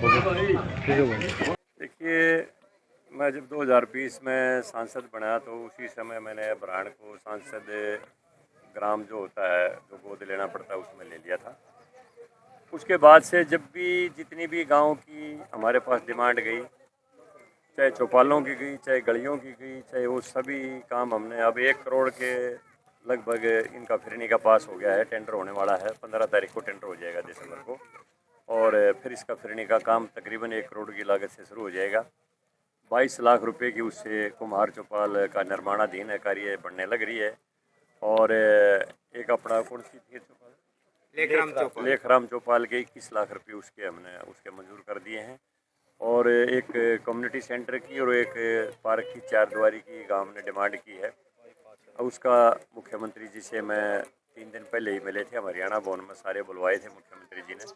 ठीक है भाई। देखिए, मैं जब 2020 में सांसद बना तो उसी समय मैंने ब्रांड को सांसद ग्राम जो होता है, जो गोद लेना पड़ता है, उसमें ले लिया था। उसके बाद से जब भी जितनी भी गांव की हमारे पास डिमांड गई, चाहे चौपालों की गई, चाहे गलियों की गई, चाहे वो सभी काम हमने अब 1 करोड़ के लगभग इनका फिरनी का पास हो गया है। टेंडर होने वाला है, 15 तारीख को टेंडर हो जाएगा दिसंबर को। और फिर इसका फिरनी का काम तकरीबन 1 करोड़ की लागत से शुरू हो जाएगा। 22 लाख रुपए की उससे कुम्हार चौपाल का निर्माणाधीन है, कार्य बनने लग रही है। और एक अपना कौन सी थी चौपाल, लेखराम चौपाल के 21 लाख रुपए उसके हमने उसके मंजूर कर दिए हैं। और एक कम्युनिटी सेंटर की और एक पार्क की 4 द्वारी की गांव ने डिमांड की है। उसका मुख्यमंत्री जी से मैं 3 दिन पहले ही मिले थे। हम हरियाणा भवन में सारे बुलवाए थे मुख्यमंत्री जी ने।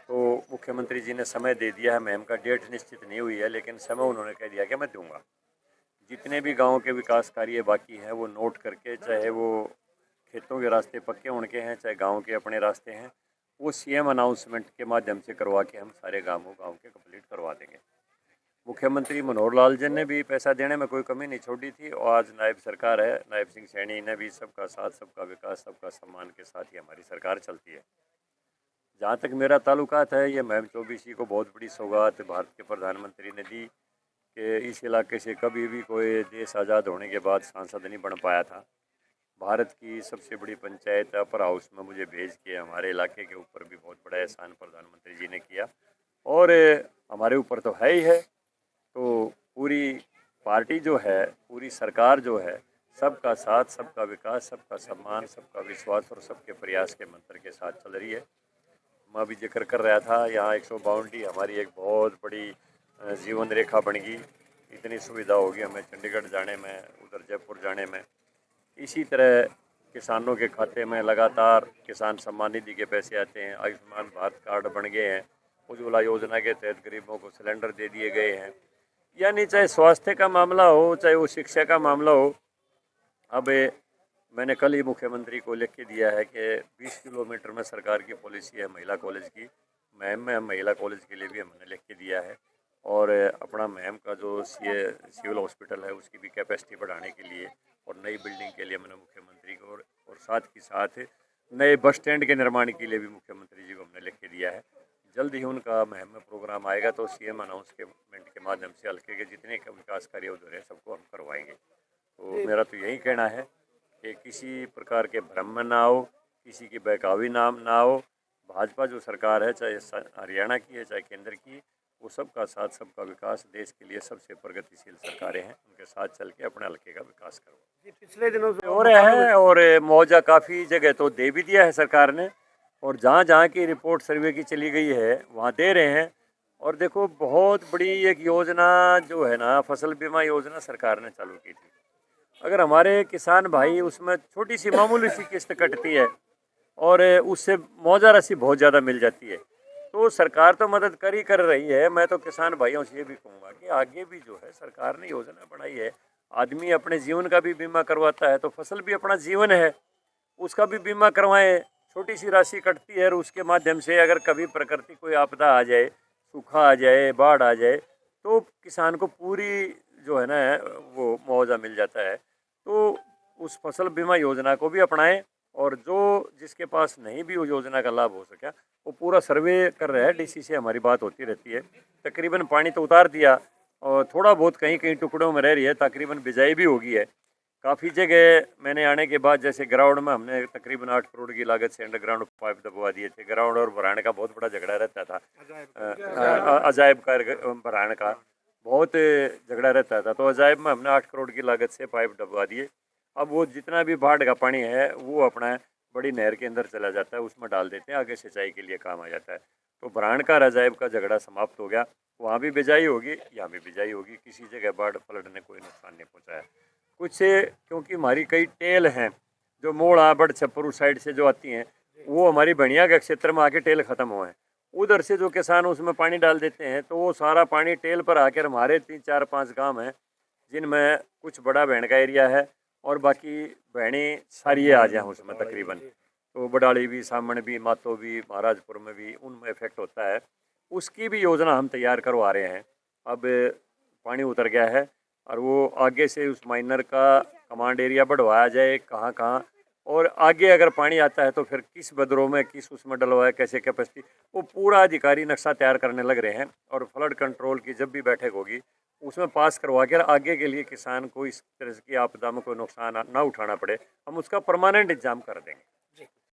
तो मुख्यमंत्री जी ने समय दे दिया है। मैम का डेट निश्चित नहीं हुई है, लेकिन समय उन्होंने कह दिया कि मैं दूंगा। जितने भी गाँव के विकास कार्य बाकी हैं वो नोट करके, चाहे वो खेतों के रास्ते पक्के उनके हैं, चाहे गांव के अपने रास्ते हैं, वो सीएम अनाउंसमेंट के माध्यम से करवा के हम सारे गाँव के कंप्लीट करवा देंगे। मुख्यमंत्री मनोहर लाल जी ने भी पैसा देने में कोई कमी नहीं छोड़ी थी। और आज नायब सरकार है, नायब सिंह सैनी ने भी सबका साथ, सबका विकास, सबका सम्मान के साथ ही हमारी सरकार चलती है। जहाँ तक मेरा ताल्लुकात है, ये महम चौबीसी को बहुत बड़ी सौगात भारत के प्रधानमंत्री ने दी कि इस इलाके से कभी भी कोई देश आज़ाद होने के बाद सांसद नहीं बन पाया था। भारत की सबसे बड़ी पंचायत अपर हाउस में मुझे भेज के हमारे इलाके के ऊपर भी बहुत बड़ा एहसान प्रधानमंत्री जी ने किया। और हमारे ऊपर तो है ही है। तो पूरी पार्टी जो है, पूरी सरकार जो है, सबका साथ, सबका विकास, सबका सम्मान, सबका विश्वास और सबके प्रयास के मंत्र के साथ चल रही है। मैं अभी जिक्र कर रहा था, यहाँ 152 हमारी एक बहुत बड़ी जीवन रेखा बन गई। इतनी सुविधा होगी हमें चंडीगढ़ जाने में, उधर जयपुर जाने में। इसी तरह किसानों के खाते में लगातार किसान सम्मान निधि के पैसे आते हैं। आयुष्मान भारत कार्ड बन गए हैं। उज्ज्वला योजना के तहत गरीबों को सिलेंडर दे दिए गए हैं। यानी चाहे स्वास्थ्य का मामला हो, चाहे वो शिक्षा का मामला हो। अब मैंने कल ही मुख्यमंत्री को लिख के दिया है कि 20 किलोमीटर में सरकार की पॉलिसी है महिला कॉलेज की। मैम में महिला कॉलेज के लिए भी हमने लिख के दिया है। और अपना मैम का जो सिविल हॉस्पिटल है उसकी भी कैपेसिटी बढ़ाने के लिए और नई बिल्डिंग के लिए मैंने मुख्यमंत्री को और साथ ही साथ नए बस स्टैंड के निर्माण के लिए भी मुख्यमंत्री जी को हमने लिख के दिया है। जल्द ही उनका महम में प्रोग्राम आएगा तो सीएम अनाउंसमेंट के माध्यम से हल्के के जितने विकास कार्य उधर है सबको हम करवाएंगे। तो मेरा तो यही कहना है कि किसी प्रकार के भ्रम में ना हो, किसी की बहकावी नाम ना हो। भाजपा जो सरकार है, चाहे हरियाणा की है चाहे केंद्र की, वो सबका साथ, सबका विकास, देश के लिए सबसे प्रगतिशील सरकारें हैं। उनके साथ चल के अपने हल्के का विकास करवाओ। पिछले दिनों से हो रहा है और मुआवजा काफ़ी जगह तो दे भी दिया है सरकार ने। और जहाँ जहाँ की रिपोर्ट सर्वे की चली गई है वहाँ दे रहे हैं। और देखो, बहुत बड़ी एक योजना जो है ना, फसल बीमा योजना सरकार ने चालू की थी। अगर हमारे किसान भाई उसमें छोटी सी मामूली सी किस्त कटती है और उससे मुआवजा राशि बहुत ज़्यादा मिल जाती है, तो सरकार तो मदद कर रही है। मैं तो किसान भाइयों से ये भी कहूँगा कि आगे भी जो है सरकार ने योजना बनाई है। आदमी अपने जीवन का भी बीमा करवाता है तो फसल भी अपना जीवन है, उसका भी बीमा करवाएं। छोटी सी राशि कटती है और उसके माध्यम से अगर कभी प्रकृति कोई आपदा आ जाए, सूखा आ जाए, बाढ़ आ जाए, तो किसान को पूरी जो है ना वो मुआवजा मिल जाता है। तो उस फसल बीमा योजना को भी अपनाएं। और जो जिसके पास नहीं भी उस योजना का लाभ हो सका, वो पूरा सर्वे कर रहा है। डीसी से हमारी बात होती रहती है। तकरीबन पानी तो उतार दिया और थोड़ा बहुत कहीं कहीं टुकड़ों में रह रही है। तकरीबन बिजाई भी होगी है। काफ़ी जगह मैंने आने के बाद, जैसे ग्राउंड में हमने तकरीबन 8 करोड़ की लागत से अंडरग्राउंड पाइप दबवा दिए थे। ग्राउंड और भराने का बहुत बड़ा झगड़ा रहता था। अजायब का भराने का बहुत झगड़ा रहता था। तो अजायब में हमने 8 करोड़ की लागत से पाइप दबवा दिए। अब वो जितना भी बाढ़ का पानी है वो अपना बड़ी नहर के अंदर चला जाता है, उसमें डाल देते हैं, आगे सिंचाई के लिए काम आ जाता है। तो भराण का अजायब का झगड़ा समाप्त हो गया। वहाँ भी बिजाई होगी, यहाँ भी बिजाई होगी। किसी जगह बाढ़ फ्लड ने कोई नुकसान नहीं पहुँचाया। कुछ क्योंकि हमारी कई टेल हैं जो मोड़ आबड़ छप्परू साइड से जो आती हैं, वो हमारी बनिया के क्षेत्र में आके टेल ख़त्म हुए हैं। उधर से जो किसान उसमें पानी डाल देते हैं तो वो सारा पानी टेल पर आकर हमारे 3 4 5 गांव हैं जिनमें कुछ बड़ा बहन का एरिया है और बाकी बहनें सारी आ जाएँ उसमें तकरीबन। तो बडाली भी, सामण भी, मातो भी, महाराजपुर में भी उनमें इफेक्ट होता है। उसकी भी योजना हम तैयार करवा रहे हैं। अब पानी उतर गया है और वो आगे से उस माइनर का कमांड एरिया बढ़वाया जाए कहाँ कहाँ, और आगे अगर पानी आता है तो फिर किस बदरों में किस उसमें डलवाए, कैसे कैपेसिटी, वो पूरा अधिकारी नक्शा तैयार करने लग रहे हैं। और फ्लड कंट्रोल की जब भी बैठक होगी उसमें पास करवा कर आगे के लिए किसान को इस तरह की आपदा में कोई नुकसान ना उठाना पड़े, हम उसका परमानेंट इंतजाम कर देंगे।